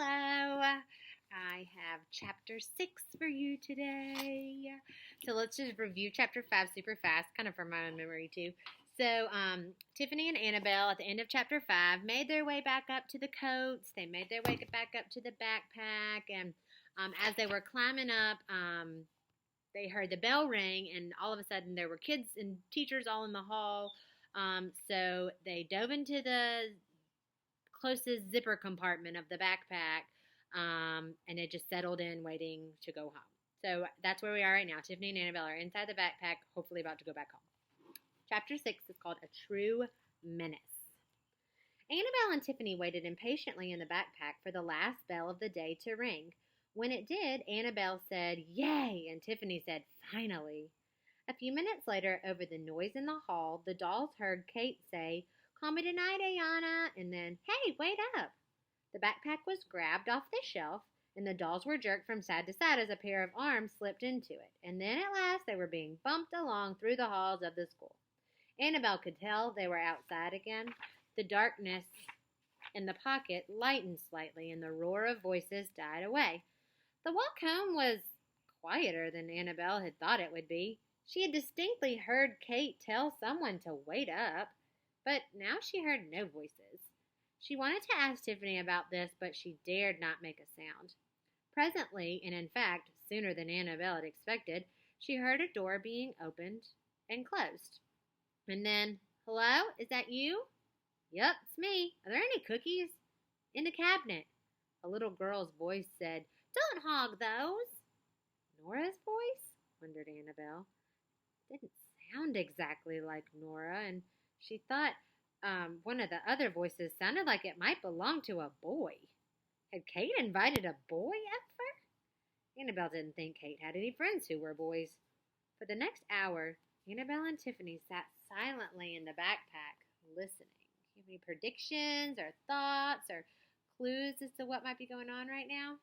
Hello. I have chapter 6 for you today. So let's just review chapter 5 super fast, kind of from my own memory too. So Tiffany and Annabelle at the end of chapter 5 made their way back up to the coats. They made their way back up to the backpack. And as they were climbing up, they heard the bell ring. And all of a sudden there were kids and teachers all in the hall. So they dove into the closest zipper compartment of the backpack, and it just settled in waiting to go home. So that's where we are right now. Tiffany and Annabelle are inside the backpack, hopefully about to go back home. Chapter 6 is called A True Menace. Annabelle and Tiffany waited impatiently in the backpack for the last bell of the day to ring. When it did, Annabelle said, "Yay!" and Tiffany said, "Finally." A few minutes later, over the noise in the hall, the dolls heard Kate say, "Call me tonight, Ayana," and then, "Hey, wait up." The backpack was grabbed off the shelf, and the dolls were jerked from side to side as a pair of arms slipped into it. And then at last they were being bumped along through the halls of the school. Annabelle could tell they were outside again. The darkness in the pocket lightened slightly, and the roar of voices died away. The walk home was quieter than Annabelle had thought it would be. She had distinctly heard Kate tell someone to wait up, but now she heard no voices. She wanted to ask Tiffany about this, but she dared not make a sound. Presently, and in fact, sooner than Annabelle had expected, she heard a door being opened and closed. And then, "Hello, is that you?" "Yep, it's me. Are there any cookies?" "In the cabinet." A little girl's voice said, "Don't hog those." Nora's voice? Wondered Annabelle. Didn't sound exactly like Nora, and she thought one of the other voices sounded like it might belong to a boy. Had Kate invited a boy over? Annabelle didn't think Kate had any friends who were boys. For the next hour, Annabelle and Tiffany sat silently in the backpack, listening. Do you have any predictions or thoughts or clues as to what might be going on right now?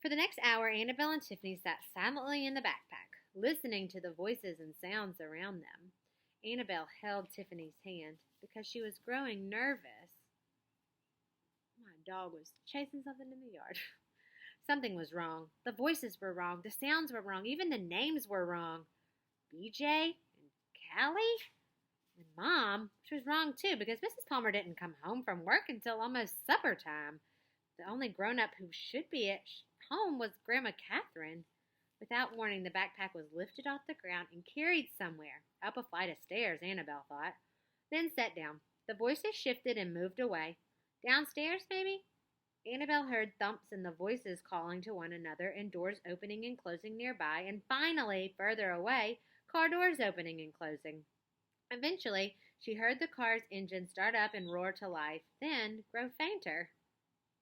For the next hour, Annabelle and Tiffany sat silently in the backpack, listening to the voices and sounds around them. Annabelle held Tiffany's hand because she was growing nervous. My dog was chasing something in the yard. Something was wrong. The voices were wrong. The sounds were wrong. Even the names were wrong. BJ and Callie and Mom, which was wrong too because Mrs. Palmer didn't come home from work until almost supper time. The only grown-up who should be at home was Grandma Catherine. Without warning, the backpack was lifted off the ground and carried somewhere, up a flight of stairs, Annabelle thought, then set down. The voices shifted and moved away. Downstairs, maybe? Annabelle heard thumps and the voices calling to one another and doors opening and closing nearby, and finally, further away, car doors opening and closing. Eventually, she heard the car's engine start up and roar to life, then grow fainter.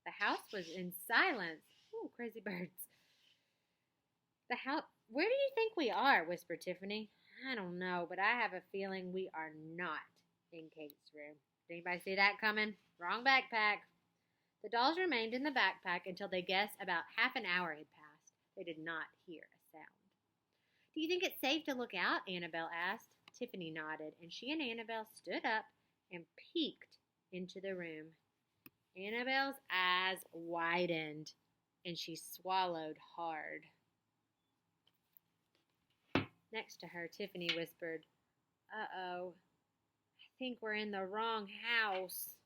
The house was in silence. Ooh, crazy birds. "The house. Where do you think we are?" whispered Tiffany. "I don't know, but I have a feeling we are not in Kate's room." Did anybody see that coming? Wrong backpack. The dolls remained in the backpack until they guessed about half an hour had passed. They did not hear a sound. "Do you think it's safe to look out?" Annabelle asked. Tiffany nodded, and she and Annabelle stood up and peeked into the room. Annabelle's eyes widened, and she swallowed hard. Next to her, Tiffany whispered, "Uh-oh, I think we're in the wrong house."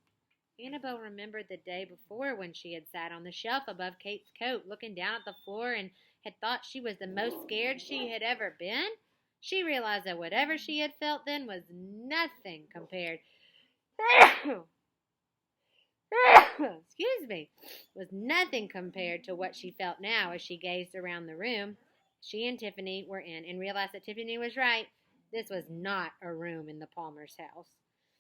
Annabelle remembered the day before when she had sat on the shelf above Kate's coat looking down at the floor and had thought she was the most scared she had ever been. She realized that whatever she had felt then was nothing compared was nothing compared to what she felt now as she gazed around the room she and Tiffany were in and realized that Tiffany was right. This was not a room in the Palmer's house.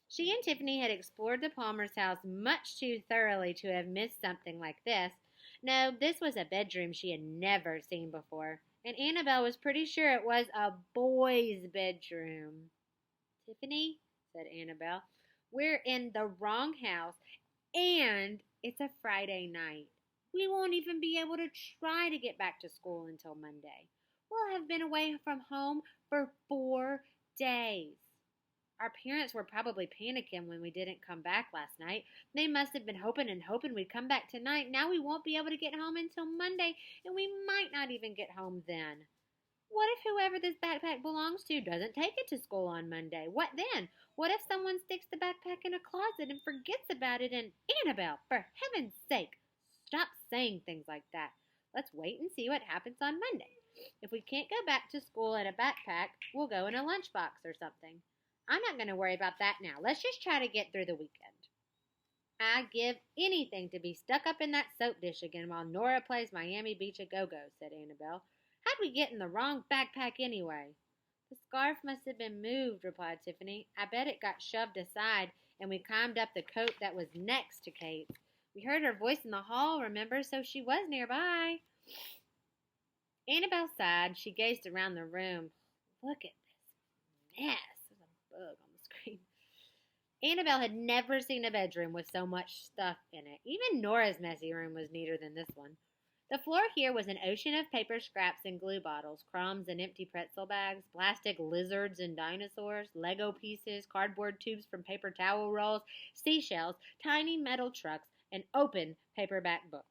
She and Tiffany had explored the Palmer's house much too thoroughly to have missed something like this. No, this was a bedroom she had never seen before, and Annabelle was pretty sure it was a boy's bedroom. "Tiffany," said Annabelle, "we're in the wrong house, and it's a Friday night. We won't even be able to try to get back to school until Monday. We'll have been away from home for 4 days." Our parents were probably panicking when we didn't come back last night. They must have been hoping and hoping we'd come back tonight. Now we won't be able to get home until Monday, and we might not even get home then. What if whoever this backpack belongs to doesn't take it to school on Monday? What then? What if someone sticks the backpack in a closet and forgets about it? And Annabelle, for heaven's sake, stop saying things like that. Let's wait and see what happens on Monday. If we can't go back to school in a backpack, we'll go in a lunchbox or something. I'm not going to worry about that now. Let's just try to get through the weekend. I'd give anything to be stuck up in that soap dish again while Nora plays Miami Beach a go-go, said Annabelle. How'd we get in the wrong backpack anyway? The scarf must have been moved, replied Tiffany. I bet it got shoved aside, and we climbed up the coat that was next to Kate's. We heard her voice in the hall, remember, so she was nearby. Annabelle sighed. She gazed around the room. Look at this mess. There's a bug on the screen. Annabelle had never seen a bedroom with so much stuff in it. Even Nora's messy room was neater than this one. The floor here was an ocean of paper scraps and glue bottles, crumbs and empty pretzel bags, plastic lizards and dinosaurs, Lego pieces, cardboard tubes from paper towel rolls, seashells, tiny metal trucks, and open paperback books.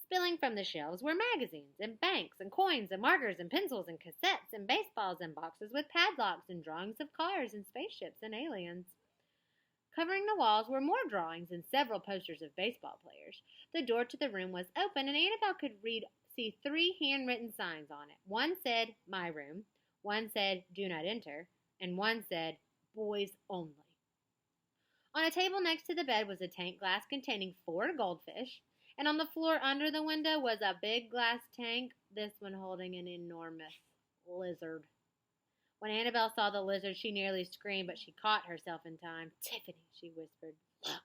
Spilling from the shelves were magazines and banks and coins and markers and pencils and cassettes and baseballs and boxes with padlocks and drawings of cars and spaceships and aliens. Covering the walls were more drawings and several posters of baseball players. The door to the room was open, and Annabelle could see 3 handwritten signs on it. One said, My Room, one said, Do Not Enter, and one said, Boys Only. On a table next to the bed was a tank glass containing 4 goldfish, and on the floor under the window was a big glass tank, this one holding an enormous lizard. When Annabelle saw the lizard, she nearly screamed, but she caught herself in time. Tiffany, she whispered. Look.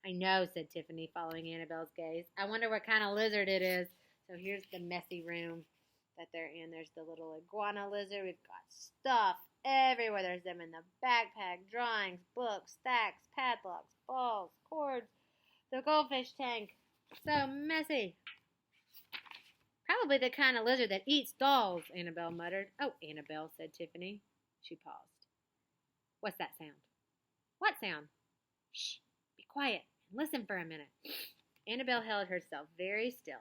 I know, said Tiffany, following Annabelle's gaze. I wonder what kind of lizard it is. So here's the messy room that they're in. There's the little iguana lizard. We've got stuff everywhere. There's them in the backpack, drawings, books, stacks, padlocks, balls, cords, the goldfish tank. So messy. Probably the kind of lizard that eats dolls, Annabelle muttered. Oh, Annabelle, said Tiffany. She paused. What's that sound? What sound? Shh, be quiet and listen for a minute. Annabelle held herself very still.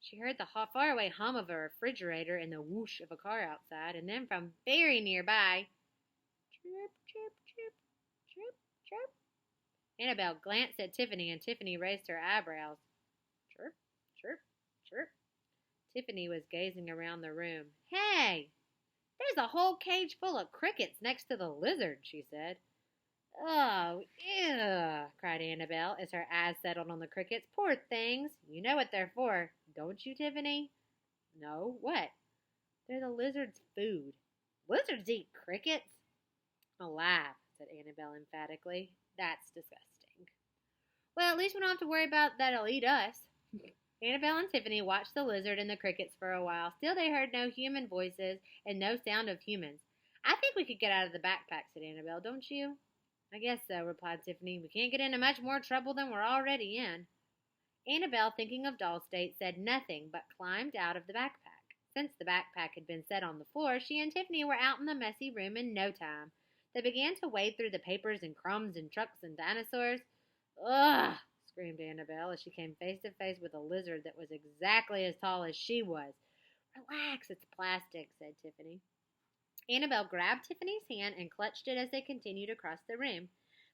She heard the faraway hum of a refrigerator and the whoosh of a car outside, and then from very nearby, chirp, chirp, chirp, chirp, chirp. Annabelle glanced at Tiffany, and Tiffany raised her eyebrows. Chirp, chirp, chirp. Tiffany was gazing around the room. Hey, there's a whole cage full of crickets next to the lizard, she said. Oh, ew, cried Annabelle as her eyes settled on the crickets. Poor things. You know what they're for, don't you, Tiffany? No, what? They're the lizard's food. Lizards eat crickets? Alive, said Annabelle emphatically. That's disgusting. Well, at least we don't have to worry about that it'll eat us. Annabelle and Tiffany watched the lizard and the crickets for a while. Still they heard no human voices and no sound of humans. I think we could get out of the backpack, said Annabelle, don't you? I guess so, replied Tiffany. We can't get into much more trouble than we're already in. Annabelle, thinking of Doll State, said nothing but climbed out of the backpack. Since the backpack had been set on the floor, she and Tiffany were out in the messy room in no time. They began to wade through the papers and crumbs and trucks and dinosaurs. Ugh! Screamed Annabelle as she came face to face with a lizard that was exactly as tall as she was. Relax, it's plastic, said Tiffany. Annabelle grabbed Tiffany's hand and clutched it as they continued across the room.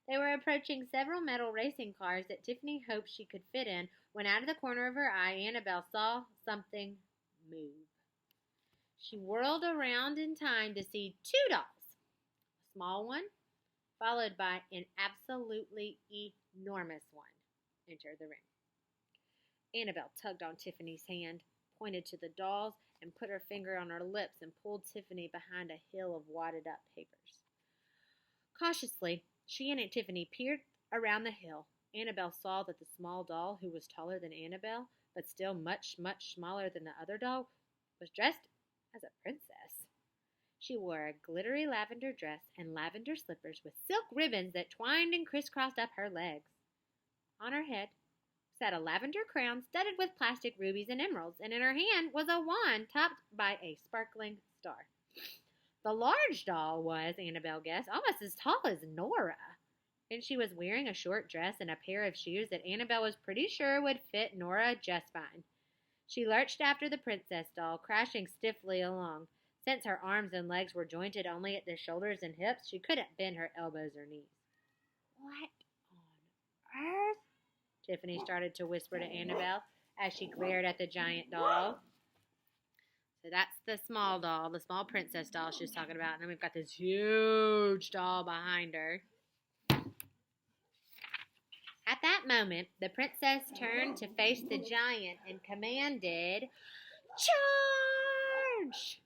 They were approaching several metal racing cars that Tiffany hoped she could fit in when out of the corner of her eye Annabelle saw something move. She whirled around in time to see 2 dolls. A small one, followed by an absolutely enormous one, entered the room. Annabelle tugged on Tiffany's hand, pointed to the dolls, and put her finger on her lips and pulled Tiffany behind a hill of wadded-up papers. Cautiously, she and Aunt Tiffany peered around the hill. Annabelle saw that the small doll, who was taller than Annabelle, but still much, much smaller than the other doll, was dressed as a princess. She wore a glittery lavender dress and lavender slippers with silk ribbons that twined and crisscrossed up her legs. On her head sat a lavender crown studded with plastic rubies and emeralds, and in her hand was a wand topped by a sparkling star. The large doll was, Annabelle guessed, almost as tall as Nora. And she was wearing a short dress and a pair of shoes that Annabelle was pretty sure would fit Nora just fine. She lurched after the princess doll, crashing stiffly along. Since her arms and legs were jointed only at the shoulders and hips, she couldn't bend her elbows or knees. "What on earth?" Tiffany started to whisper to Annabelle as she glared at the giant doll. So that's the small doll, the small princess doll she was talking about. And then we've got this huge doll behind her. At that moment, the princess turned to face the giant and commanded, "Charge!"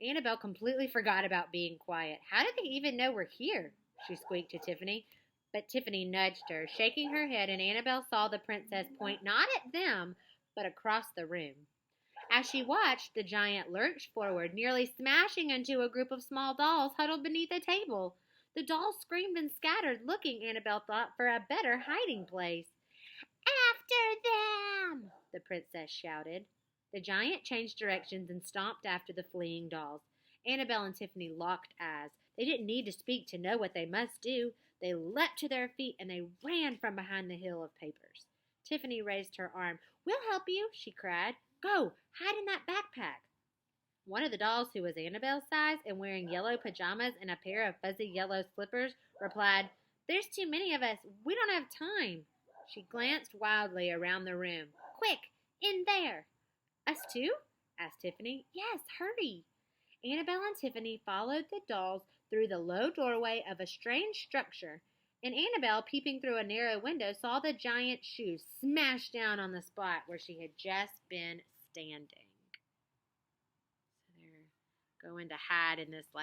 Annabelle completely forgot about being quiet. "How did they even know we're here?" she squeaked to Tiffany. But Tiffany nudged her, shaking her head, and Annabelle saw the princess point not at them, but across the room. As she watched, the giant lurched forward, nearly smashing into a group of small dolls huddled beneath a table. The dolls screamed and scattered, looking, Annabelle thought, for a better hiding place. "After them!" the princess shouted. The giant changed directions and stomped after the fleeing dolls. Annabelle and Tiffany locked eyes. They didn't need to speak to know what they must do. They leapt to their feet and they ran from behind the hill of papers. Tiffany raised her arm. "We'll help you," she cried. "Go, hide in that backpack." One of the dolls, who was Annabelle's size and wearing yellow pajamas and a pair of fuzzy yellow slippers, replied, "There's too many of us. We don't have time." She glanced wildly around the room. "Quick, in there." "Us too?" asked Tiffany. "Yes, hurry." Annabelle and Tiffany followed the dolls through the low doorway of a strange structure, and Annabelle, peeping through a narrow window, saw the giant shoe smash down on the spot where she had just been standing. So they're going to hide in this,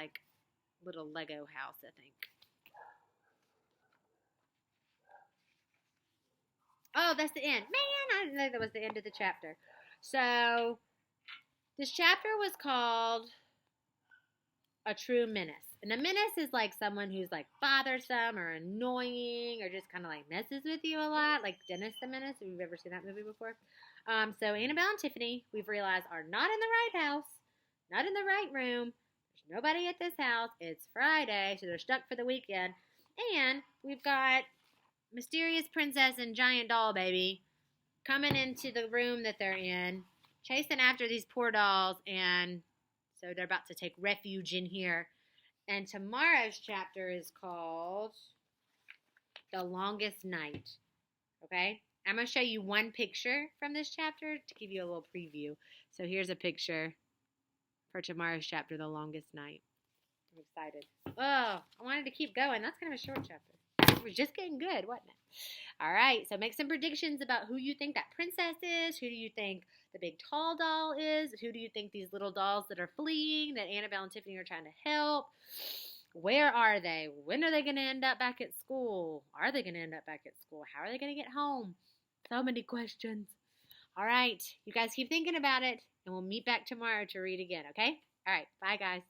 little Lego house, I think. Oh, that's the end. Man, I didn't know that was the end of the chapter. So, this chapter was called A True Menace. And a menace is like someone who's bothersome or annoying or just kind of messes with you a lot, like Dennis the Menace, if you've ever seen that movie before. So Annabelle and Tiffany, we've realized, are not in the right house, not in the right room. There's nobody at this house. It's Friday, so they're stuck for the weekend. And we've got mysterious princess and giant doll baby coming into the room that they're in, chasing after these poor dolls, and so they're about to take refuge in here. And tomorrow's chapter is called The Longest Night. Okay? I'm going to show you one picture from this chapter to give you a little preview. So here's a picture for tomorrow's chapter, The Longest Night. I'm excited. Oh, I wanted to keep going. That's kind of a short chapter. It was just getting good, wasn't it? All right, so make some predictions about who you think that princess is. Who do you think the big tall doll is? Who do you think these little dolls that are fleeing, that Annabelle and Tiffany are trying to help? Where are they? When are they going to end up back at school? Are they going to end up back at school? How are they going to get home? So many questions. All right, you guys keep thinking about it, and we'll meet back tomorrow to read again, okay? All right, bye, guys.